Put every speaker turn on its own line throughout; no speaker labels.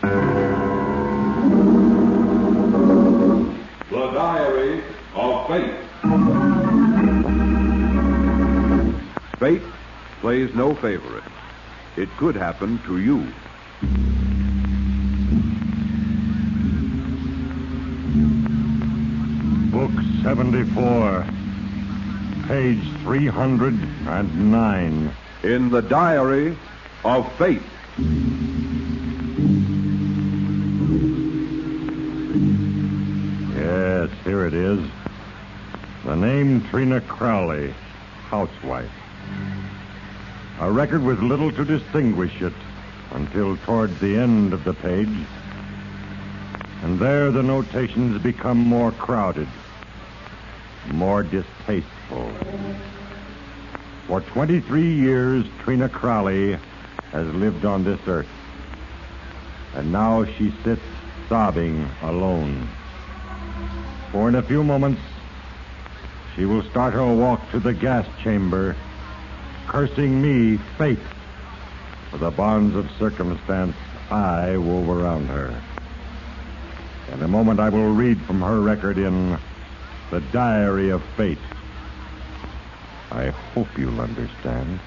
The Diary of Fate. Fate plays no favorite. It could happen to you.
Book 74, page 309.
In the Diary of Fate.
Yes, here it is. The name Trina Crowley, housewife. A record with little to distinguish it until toward the end of the page. And there the notations become more crowded, more distasteful. For 23 years, Trina Crowley has lived on this earth. And now she sits sobbing alone. For in a few moments, she will start her walk to the gas chamber, cursing me, fate, for the bonds of circumstance I wove around her. In a moment, I will read from her record in The Diary of Fate. I hope you'll understand.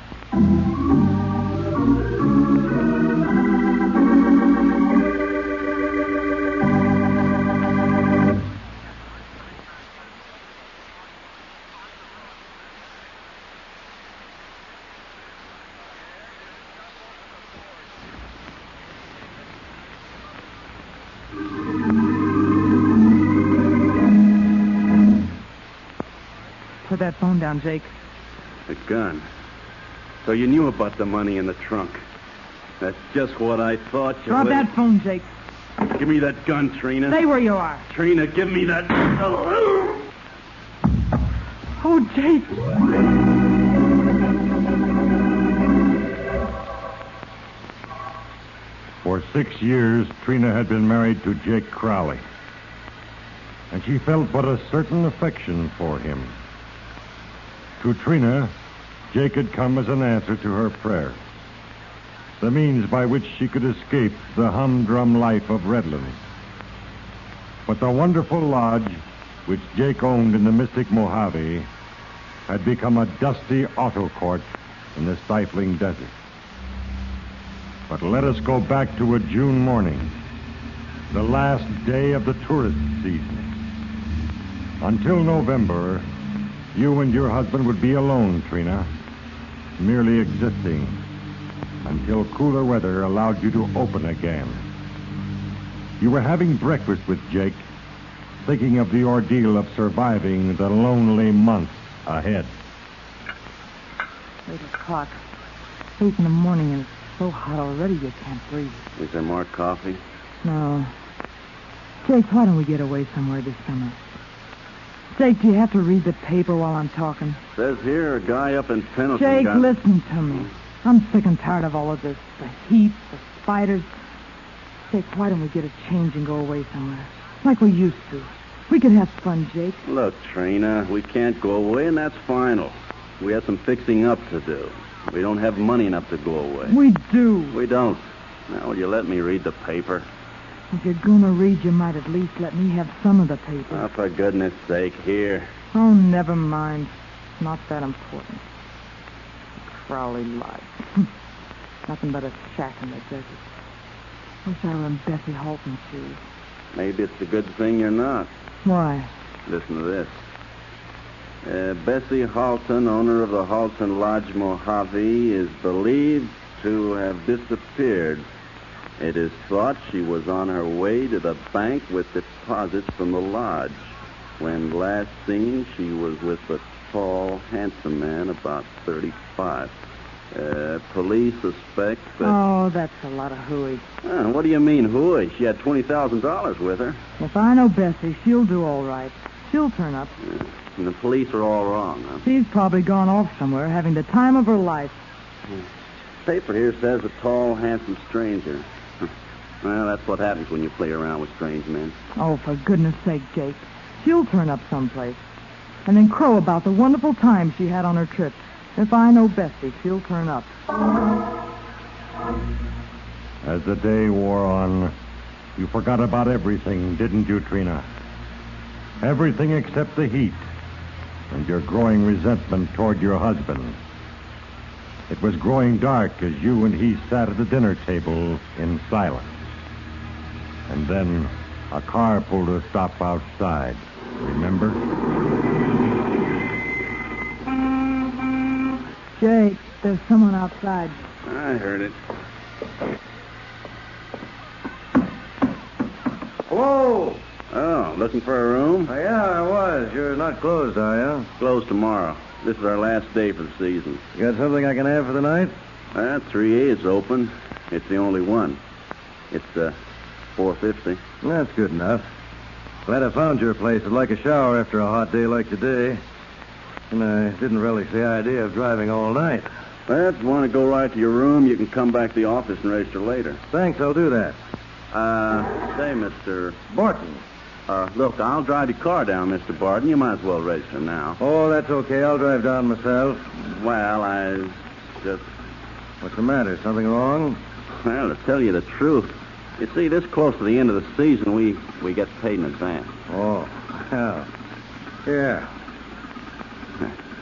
Put that phone down, Jake.
The gun. So you knew about the money in the trunk. That's just what I thought you
Drop
would.
that phone, Jake.
Give me that gun, Trina.
Stay where you are.
Trina, give me that.
Oh, Jake.
For 6 years, Trina had been married to Jake Crowley. And she felt but a certain affection for him. To Trina, Jake had come as an answer to her prayer. The means by which she could escape the humdrum life of Redlands. But the wonderful lodge, which Jake owned in the mystic Mojave, had become a dusty auto court in the stifling desert. But let us go back to a June morning, the last day of the tourist season. Until November, you and your husband would be alone, Trina, merely existing until cooler weather allowed you to open again. You were having breakfast with Jake, thinking of the ordeal of surviving the lonely months ahead.
8 o'clock. 8 in the morning, and it's so hot already you can't breathe.
Is there more coffee?
No. Jake, why don't we get away somewhere this summer? Jake, do you have to read the paper while I'm talking?
Says here a guy up in Pendleton
Jake,
got...
listen to me. I'm sick and tired of all of this. The heat, the spiders. Jake, why don't we get a change and go away somewhere? Like we used to. We could have fun, Jake.
Look, Trina, we can't go away, and that's final. We have some fixing up to do. We don't have money enough to go away.
We do.
We don't. Now, will you let me read the paper?
If you're going to read, you might at least let me have some of the paper.
Oh, for goodness sake, here.
Oh, never mind. It's not that important. Crowley Lodge. Nothing but a shack in the desert. Wish I were in Bessie Halton's shoes.
Maybe it's a good thing you're not.
Why?
Listen to this. Bessie Halton, owner of the Halton Lodge Mojave, is believed to have disappeared. It is thought she was on her way to the bank with deposits from the lodge. When last seen, she was with a tall, handsome man, about 35. Police suspect that...
Oh, that's a lot of hooey.
What do you mean, hooey? She had $20,000 with her.
If I know Bessie, she'll do all right. She'll turn up.
And the police are all wrong, huh?
She's probably gone off somewhere, having the time of her life.
Paper here says a tall, handsome stranger. Well, that's what happens when you play around with strange men.
Oh, for goodness sake, Jake. She'll turn up someplace. And then crow about the wonderful time she had on her trip. If I know Bessie, she'll turn up.
As the day wore on, You forgot about everything, didn't you, Trina? Everything except the heat and your growing resentment toward your husband. It was growing dark as you and he sat at the dinner table in silence. And then a car pulled to a stop outside. Remember?
Jake, there's someone outside.
I heard it.
Hello?
Oh, looking for a room?
Yeah, I was. You're not closed, are you?
Closed tomorrow. This is our last day for the season.
You got something I can have for the night?
3A is open. It's the only one. It's $4.50.
That's good enough. Glad I found your place. I'd like a shower after a hot day like today. And I didn't relish the idea of driving all night.
Well, if you want to go right to your room, you can come back to the office and register later.
Thanks, I'll do that.
Say, Mr.
Barton.
Look, I'll drive your car down, Mr. Barton. You might as well register now.
Oh, that's okay. I'll drive down myself.
Well, I just...
What's the matter? Something wrong?
Well, to tell you the truth, you see, this close to the end of the season, we get paid in advance.
Oh, well. Yeah.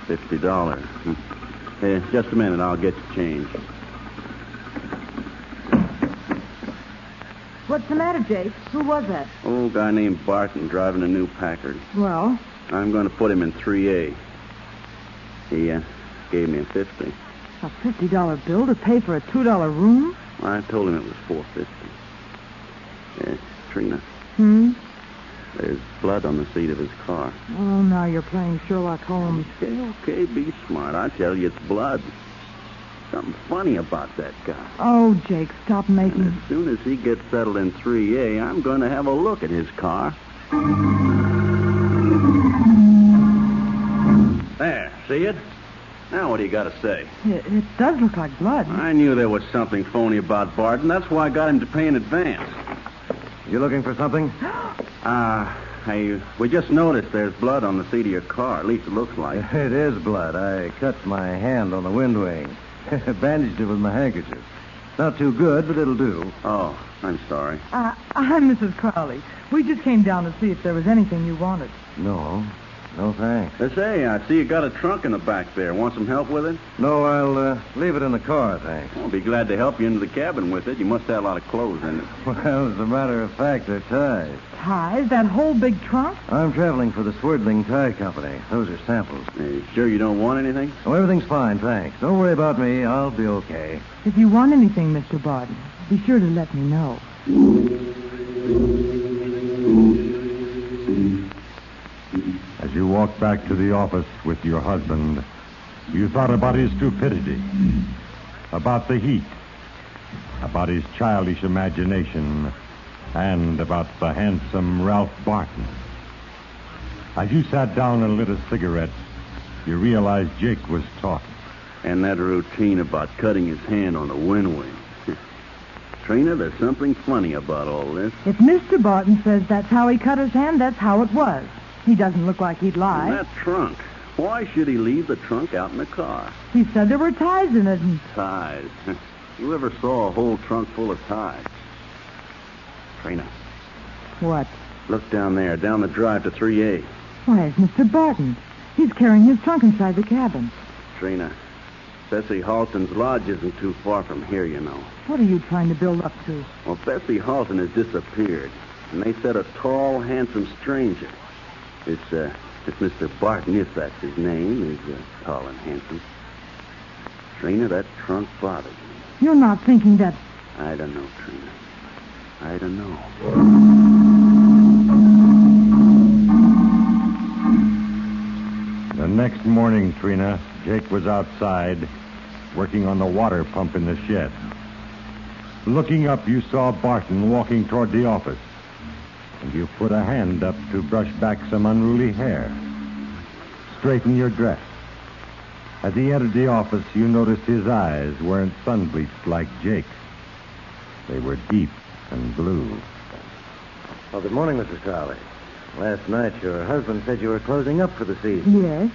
$50. Just a minute, I'll get you change.
What's the matter, Jake? Who was that?
Oh, guy named Barton driving a new Packard.
Well,
I'm going to put him in 3A. He gave me a $50.
a $50 bill to pay for a $2 room?
I told him it was $4.50. Trina, there's blood on the seat of his car.
Oh, now you're playing Sherlock Holmes.
Okay, be smart. I tell you, it's blood. Something funny about that guy.
Oh, Jake, stop making...
As soon as he gets settled in 3A, I'm going to have a look at his car. There, see it? Now what do you got to say?
It does look like blood.
I knew there was something phony about Barton. That's why I got him to pay in advance.
You looking for something?
We just noticed there's blood on the seat of your car. At least it looks like.
It is blood. I cut my hand on the wind wing. Bandaged it with my handkerchief. Not too good, but it'll do.
Oh, I'm sorry.
I'm Mrs. Crowley. We just came down to see if there was anything you wanted.
No, thanks.
Say, I see you got a trunk in the back there. Want some help with it?
No, I'll leave it in the car, thanks.
I'll be glad to help you into the cabin with it. You must have a lot of clothes in it.
Well, as a matter of fact, they're ties.
Ties? That whole big trunk?
I'm traveling for the Swerdling Tie Company. Those are samples.
You sure you don't want anything?
Oh, everything's fine, thanks. Don't worry about me. I'll be okay.
If you want anything, Mr. Barton, be sure to let me know.
As you walked back to the office with your husband, you thought about his stupidity, about the heat, about his childish imagination, and about the handsome Ralph Barton. As you sat down and lit a cigarette, you realized Jake was talking.
And that routine about cutting his hand on the wind wing. Trina, there's something funny about all this.
If Mr. Barton says that's how he cut his hand, that's how it was. He doesn't look like he'd lie.
And that trunk. Why should he leave the trunk out in the car?
He said there were ties in it.
Ties. You ever saw a whole trunk full of ties? Trina,
What?
look down there, down the drive to 3A.
Why, it's Mr. Barton. He's carrying his trunk inside the cabin.
Trina, Bessie Halton's lodge isn't too far from here, you know.
What are you trying to build up to?
Well, Bessie Halton has disappeared, and they said a tall, handsome stranger. It's Mr. Barton, if that's his name, is tall and handsome. Trina, that trunk bothers me.
You're not thinking that...
I don't know, Trina. I don't know.
The next morning, Trina, Jake was outside working on the water pump in the shed. Looking up, you saw Barton walking toward the office, and you put a hand up to brush back some unruly hair. Straighten your dress. As he entered the office, you noticed his eyes weren't sun-bleached like Jake's. They were deep and blue.
Oh, good morning, Mrs. Crowley. Last night, your husband said you were closing up for the season.
Yes?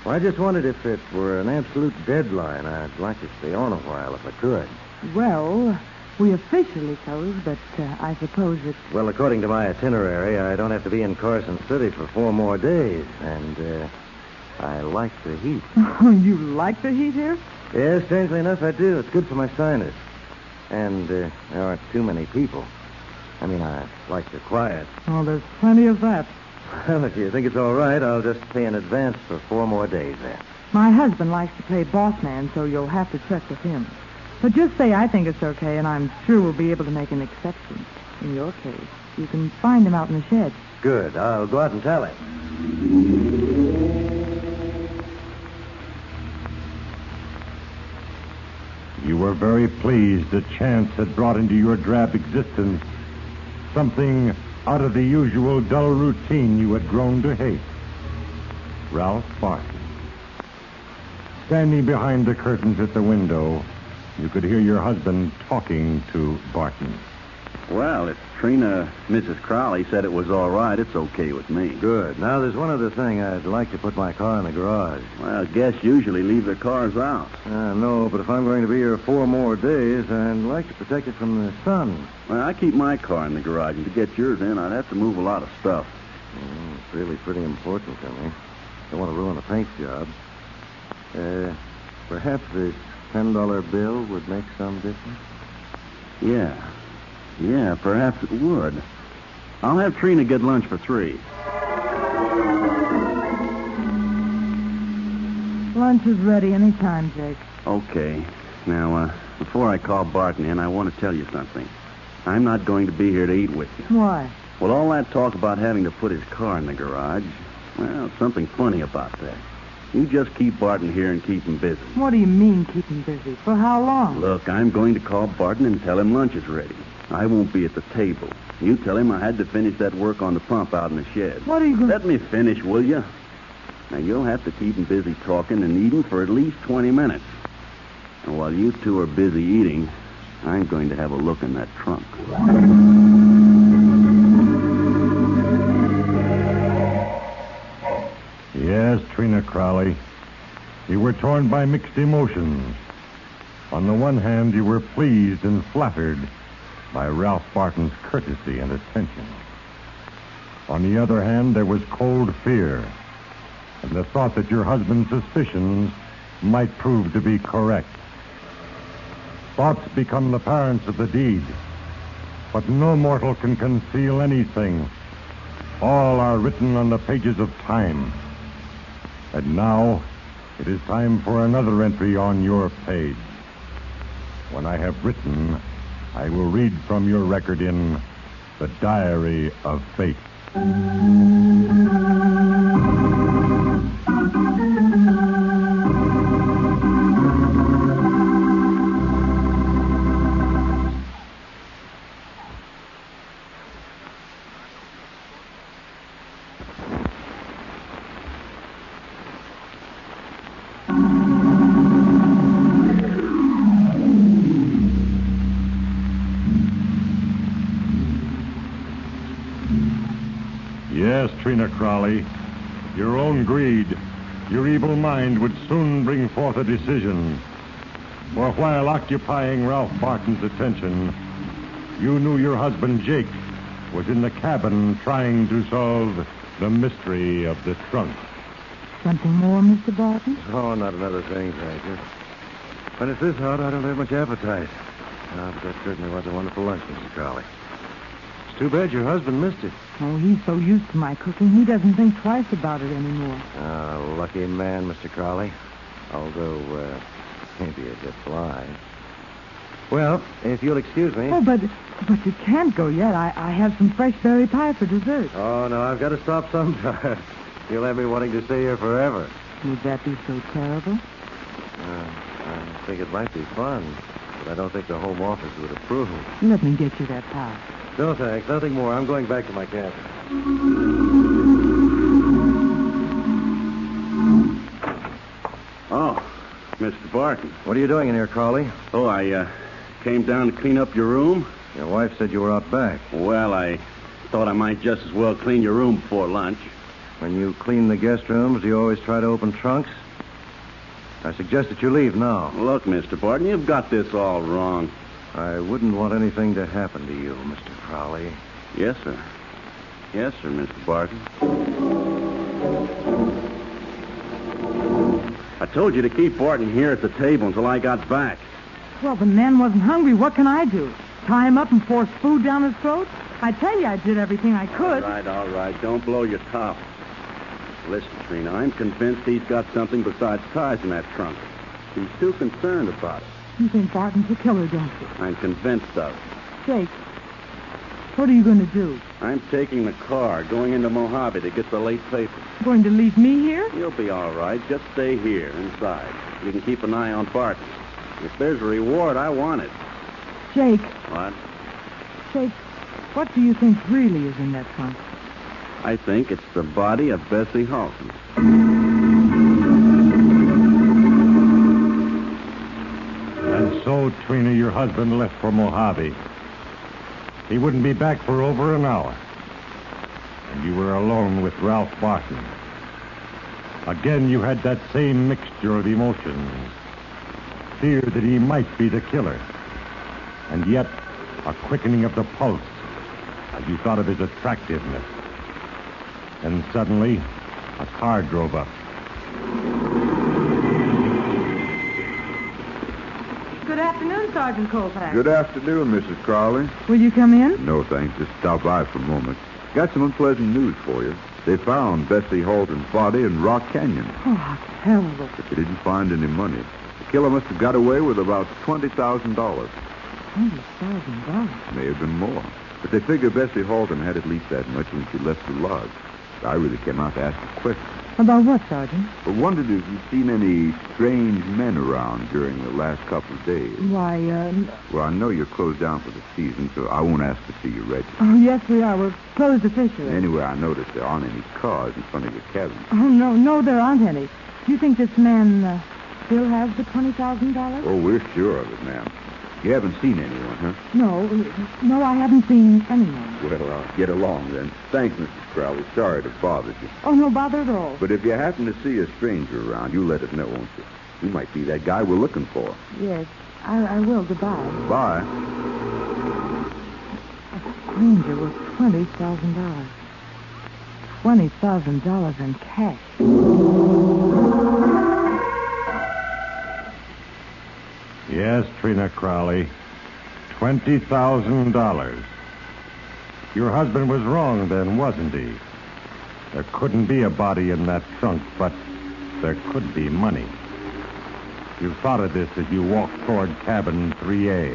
Well, I just wondered if it were an absolute deadline. I'd like to stay on a while if I could.
Well, We officially close, but I suppose it's...
Well, according to my itinerary, I don't have to be in Carson City for 4 more days, and I like the heat.
You like the heat here?
Yeah, strangely enough, I do. It's good for my sinus. And there aren't too many people. I mean, I like the quiet.
Oh, there's plenty of that.
Well, if you think it's all right, I'll just pay in advance for 4 more days then.
My husband likes to play boss man, so you'll have to check with him. But just say I think it's okay, and I'm sure we'll be able to make an exception. In your case, you can find him out in the shed.
Good. I'll go out and tell him.
You were very pleased that chance had brought into your drab existence something out of the usual dull routine you had grown to hate. Ralph Barton. Standing behind the curtains at the window, you could hear your husband talking to Barton.
Well, if Trina, Mrs. Crowley, said it was all right, it's okay with me.
Good. Now, there's one other thing. I'd like to put my car in the garage.
Well, guests usually leave their cars out.
No, but if I'm going to be here 4 more days, I'd like to protect it from the sun.
Well, I keep my car in the garage, and to get yours in, I'd have to move a lot of stuff.
It's really pretty important to me. Don't want to ruin the paint job. Perhaps this $10 bill would make some difference?
Yeah, perhaps it would. I'll have Trina get lunch for 3.
Lunch is ready any time, Jake.
Okay. Now, before I call Barton in, I want to tell you something. I'm not going to be here to eat with you.
Why?
Well, all that talk about having to put his car in the garage, well, something funny about that. You just keep Barton here and keep him busy.
What do you mean, keep him busy? For how long?
Look, I'm going to call Barton and tell him lunch is ready. I won't be at the table. You tell him I had to finish that work on the pump out in the shed.
What are you going to...
Let me finish, will you? Now, you'll have to keep him busy talking and eating for at least 20 minutes. And while you two are busy eating, I'm going to have a look in that trunk.
Yes, Trina Crowley. You were torn by mixed emotions. On the one hand, you were pleased and flattered by Ralph Barton's courtesy and attention. On the other hand, there was cold fear and the thought that your husband's suspicions might prove to be correct. Thoughts become the parents of the deed, but no mortal can conceal anything. All are written on the pages of time. And now, it is time for another entry on your page. When I have written, I will read from your record in the Diary of Fate. Yes, Trina Crowley, your own greed, your evil mind would soon bring forth a decision. For while occupying Ralph Barton's attention, you knew your husband, Jake, was in the cabin trying to solve the mystery of the trunk.
Something more, Mr. Barton?
Oh, not another thing, thank you. When it's this hot, I don't have much appetite. But that certainly was a wonderful lunch, Mrs. Crowley. It's too bad your husband missed it.
Oh, he's so used to my cooking, he doesn't think twice about it anymore.
Lucky man, Mr. Crowley. Although, maybe a bit blind. Well, if you'll excuse me...
Oh, but you can't go yet. I have some fresh berry pie for dessert.
Oh, no, I've got to stop sometime. You'll have me wanting to stay here forever.
Would that be so terrible?
I think it might be fun, but I don't think the home office would approve.
Let me get you that pie.
No, thanks. Nothing more. I'm going back to my cabin.
Oh, Mr. Barton.
What are you doing in here, Crowley?
Oh, I came down to clean up your room.
Your wife said you were out back.
Well, I thought I might just as well clean your room before lunch.
When you clean the guest rooms, do you always try to open trunks? I suggest that you leave now.
Look, Mr. Barton, you've got this all wrong.
I wouldn't want anything to happen to you, Mr. Crowley.
Yes, sir. Yes, sir, Mr. Barton. I told you to keep Barton here at the table until I got back.
Well, the man wasn't hungry. What can I do? Tie him up and force food down his throat? I tell you, I did everything I could.
All right. Don't blow your top. Listen, Trina, I'm convinced he's got something besides ties in that trunk. He's too concerned about it.
You think Barton's a killer, don't you?
I'm convinced of it.
Jake, what are you going to do?
I'm taking the car, going into Mojave to get the late paper.
Going to leave me here?
You'll be all right. Just stay here, inside. You can keep an eye on Barton. If there's a reward, I want it.
Jake.
What?
Jake, what do you think really is in that trunk?
I think it's the body of Bessie Halton.
And so, Trina, your husband left for Mojave. He wouldn't be back for over an hour. And you were alone with Ralph Barton. Again, you had that same mixture of emotions. Fear that he might be the killer. And yet, a quickening of the pulse as you thought of his attractiveness. And suddenly, a car drove up.
Good afternoon, Sergeant Colfax.
Good afternoon, Mrs. Crowley.
Will you come in?
No, thanks. Just stop by for a moment. Got some unpleasant news for you. They found Bessie Halton's body in Rock Canyon.
Oh, how terrible.
But they didn't find any money. The killer must have got away with about $20,000.
$20,000?
May have been more. But they figure Bessie Halton had at least that much when she left the lodge. I really came out to ask a question.
About what, Sergeant?
I wondered if you'd seen any strange men around during the last couple of days.
Why,
Well, I know you're closed down for the season, so I won't ask to see you register.
Oh, yes, we are. We're closed officially.
Anyway, I noticed there aren't any cars in front of your cabin.
Oh, no, there aren't any. Do you think this man still has the $20,000?
Oh, we're sure of it, ma'am. You haven't seen anyone, huh?
No, I haven't seen anyone.
Well, I'll get along then. Thanks, Mrs. Crowley. Sorry to bother you.
Oh, no bother at all.
But if you happen to see a stranger around, you let us know, won't you? He might be that guy we're looking for.
Yes, I will. Goodbye.
Bye.
A stranger with $20,000. $20,000 in cash.
Yes, Trina Crowley. $20,000. Your husband was wrong then, wasn't he? There couldn't be a body in that trunk, but there could be money. You thought of this as you walked toward cabin 3A.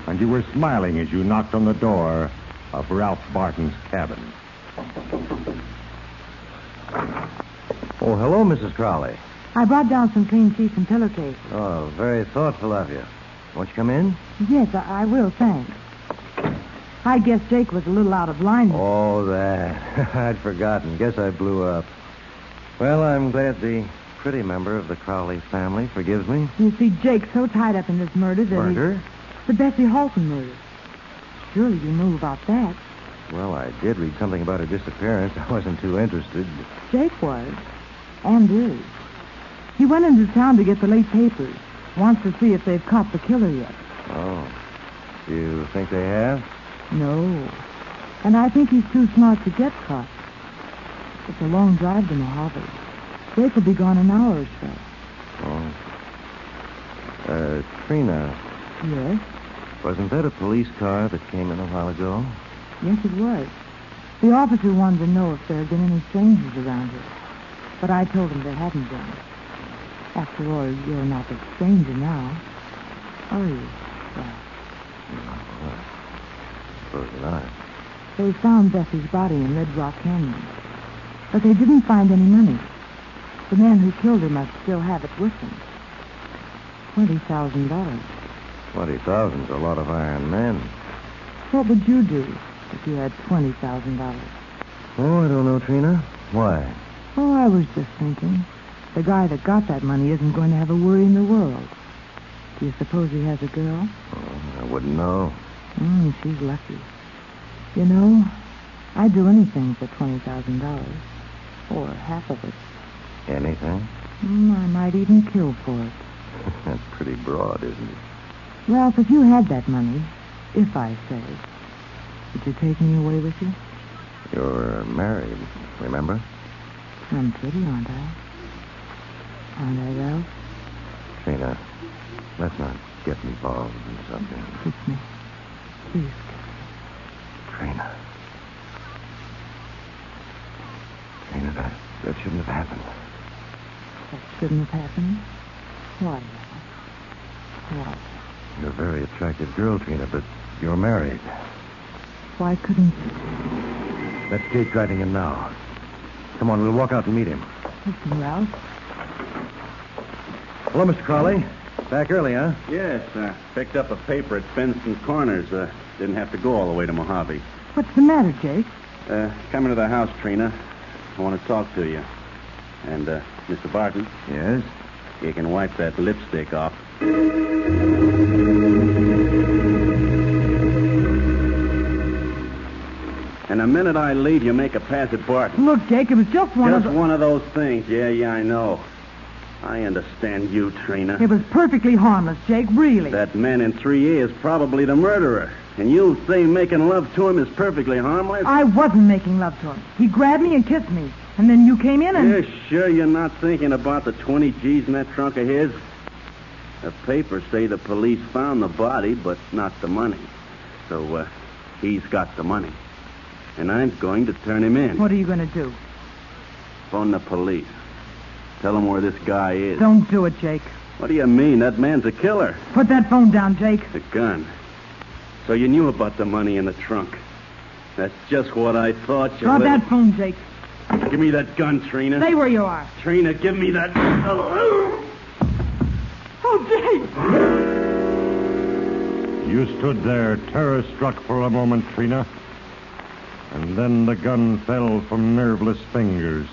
And you were smiling as you knocked on the door of Ralph Barton's cabin.
Oh, hello, Mrs. Crowley.
I brought down some clean sheets and pillowcases.
Oh, very thoughtful of you. Won't you come in?
Yes, I will, thanks. I guess Jake was a little out of line.
Oh, that. I'd forgotten. Guess I blew up. Well, I'm glad the pretty member of the Crowley family forgives me.
You see, Jake's so tied up in this murder that
Murder?
The Bessie Halton murder. Surely you knew about that.
Well, I did read something about her disappearance. I wasn't too interested.
Jake was. And is. He went into town to get the late papers. Wants to see if they've caught the killer yet.
Oh. Do you think they have?
No. And I think he's too smart to get caught. It's a long drive to Mojave. Jake will be gone an hour or so.
Oh. Trina,
Yes?
wasn't that a police car that came in a while ago?
Yes, it was. The officer wanted to know if there had been any strangers around here. But I told him there hadn't been. After all, you're not a stranger now. Are you?
Well, suppose not.
They found Bessie's body in Red Rock Canyon. But they didn't find any money. The man who killed her must still have it with him. $20,000.
20,000's a lot of iron men.
What would you do if you had $20,000?
Oh, I don't know, Trina. Why?
Oh, I was just thinking. The guy that got that money isn't going to have a worry in the world. Do you suppose he has a girl?
Oh, I wouldn't know.
She's lucky. You know, I'd do anything for $20,000. Or half of it.
Anything?
I might even kill for it.
That's pretty broad, isn't it?
Ralph, if you had that money, if I say, would you take me away with you?
You're married, remember?
I'm pretty, aren't I? Aren't I, Ralph?
Trina, let's not get involved in something.
Kiss me. Please.
Trina. Trina, that shouldn't have happened.
That shouldn't have happened. Why, Ralph? Why?
You're a very attractive girl, Trina, but you're married.
Why couldn't...
That's Jake driving in now. Come on, we'll walk out and meet him.
Listen, Ralph.
Hello, Mr. Crowley. Back early, huh?
Yes, picked up a paper at Fenston Corners. Didn't have to go all the way to Mojave.
What's the matter, Jake?
Come into the house, Trina. I want to talk to you. And, Mr. Barton,
Yes?
you can wipe that lipstick off. And the minute I leave, you make a pass at Barton.
Look, Jake, it was just one
Just
of the...
one of those things. Yeah, I know. I understand you, Trina.
It was perfectly harmless, Jake, really.
That man in 3A is probably the murderer. And you say making love to him is perfectly harmless?
I wasn't making love to him. He grabbed me and kissed me. And then you came in and...
You're sure you're not thinking about the 20 G's in that trunk of his? The papers say the police found the body, but not the money. So, he's got the money. And I'm going to turn him in.
What are you going to do?
Phone the police. Tell them where this guy is.
Don't do it, Jake.
What do you mean? That man's a killer.
Put that phone down, Jake.
The gun. So you knew about the money in the trunk. That's just what I thought. You
Drop that phone, Jake.
Give me that gun, Trina.
Stay where you are.
Trina, give me that...
Oh, Jake!
You stood there, terror-struck for a moment, Trina. And then the gun fell from nerveless fingers.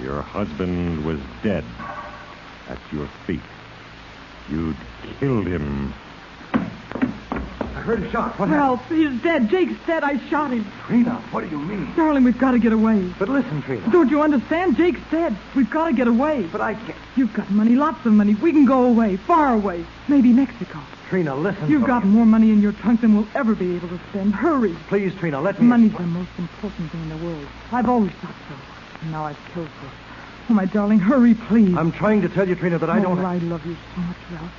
Your husband was dead at your feet. You'd killed him.
I heard a shot. What happened?
Ralph, he's dead. Jake's dead. I shot him.
Trina, what do you mean?
Darling, we've got to get away.
But listen, Trina.
Don't you understand? Jake's dead. We've got to get away.
But I can't.
You've got money, lots of money. We can go away, far away. Maybe Mexico.
Trina, listen.
You've
to
got
me.
more money in your trunk than we'll ever be able to spend. Hurry.
Please, Trina, let me...
Money's the most important thing in the world. I've always thought so. And now I've killed her. Oh, my darling, hurry, please.
I'm trying to tell you, Trina, that I don't...
I love you so much, Ralph.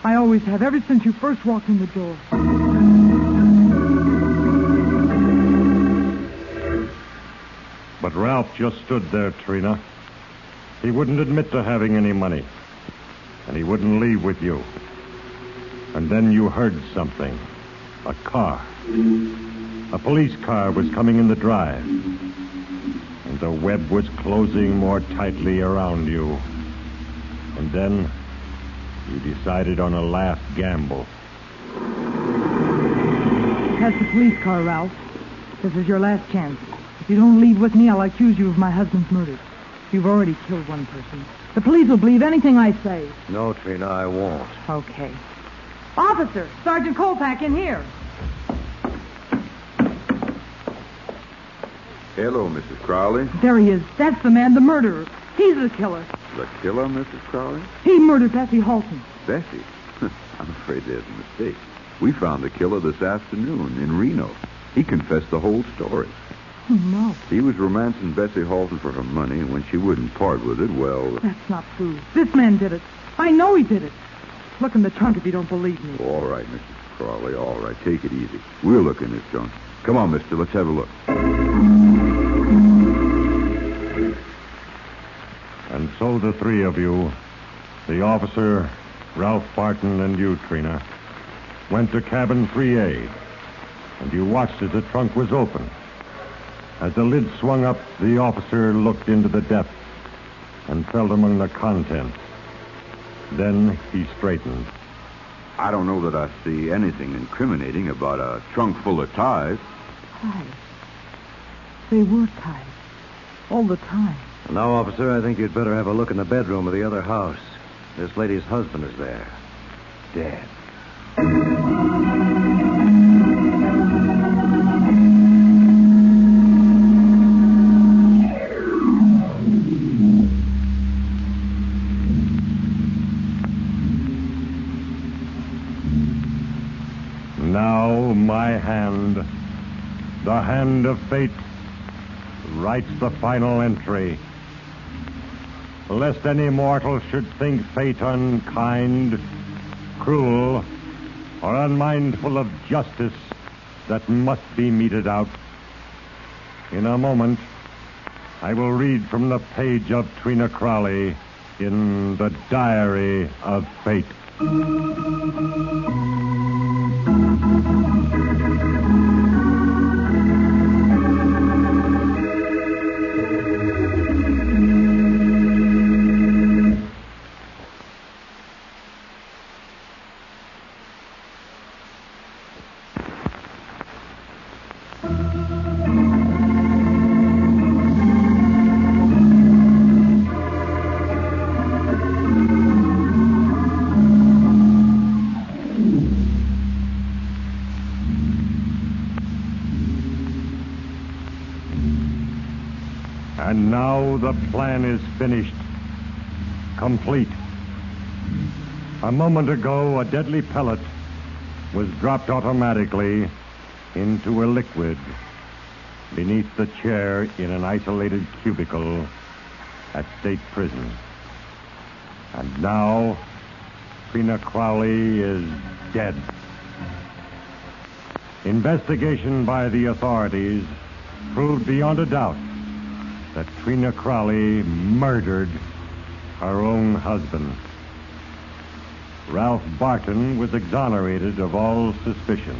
I always have, ever since you first walked in the door.
But Ralph just stood there, Trina. He wouldn't admit to having any money. And he wouldn't leave with you. And then you heard something. A car. A police car was coming in the drive. And the web was closing more tightly around you. And then you decided on a last gamble.
That's the police car, Ralph. This is your last chance. If you don't leave with me, I'll accuse you of my husband's murder. You've already killed one person. The police will believe anything I say.
No, Trina, I won't.
Okay. Officer, Sergeant Kolpak in here.
Hello, Mrs. Crowley.
There he is. That's the man, the murderer. He's the killer.
The killer, Mrs. Crowley?
He murdered Bessie Halton.
Bessie? I'm afraid there's a mistake. We found the killer this afternoon in Reno. He confessed the whole story.
Oh, no.
He was romancing Bessie Halton for her money, and when she wouldn't part with it, well...
That's not true. This man did it. I know he did it. Look in the trunk if you don't believe me.
All right, Mrs. Crowley, all right. Take it easy. We'll look in this trunk. Come on, mister. Let's have a look.
And so the three of you, the officer, Ralph Barton, and you, Trina, went to cabin 3A. And you watched as the trunk was open. As the lid swung up, the officer looked into the depths and felt among the contents. Then he straightened.
I don't know that I see anything incriminating about a trunk full of ties.
Ties. They were ties. All the time.
Now, officer, I think you'd better have a look in the bedroom of the other house. This lady's husband is there. Dead.
the hand of fate writes the final entry. Lest any mortal should think fate unkind, cruel, or unmindful of justice that must be meted out. In a moment, I will read from the page of Trina Crowley in the Diary of Fate. And now the plan is finished. Complete. A moment ago, a deadly pellet was dropped automatically into a liquid beneath the chair in an isolated cubicle at State Prison. And now, Trina Crowley is dead. Investigation by the authorities proved beyond a doubt that Trina Crowley murdered her own husband. Ralph Barton was exonerated of all suspicion.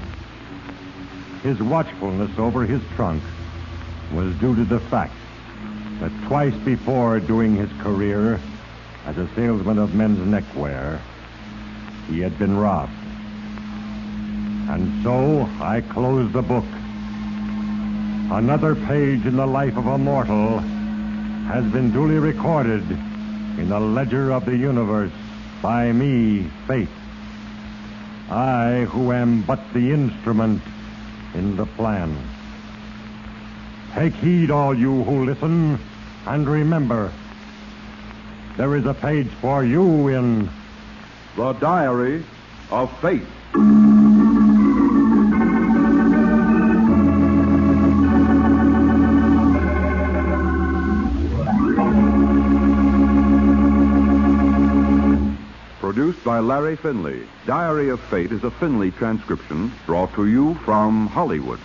His watchfulness over his trunk was due to the fact that twice before during his career as a salesman of men's neckwear, he had been robbed. And so I closed the book. Another page in the life of a mortal has been duly recorded in the ledger of the universe by me, Fate. I who am but the instrument in the plan. Take heed, all you who listen, and remember, there is a page for you in
The Diary of Fate. Produced by Larry Finley, Diary of Fate is a Finley transcription brought to you from Hollywood.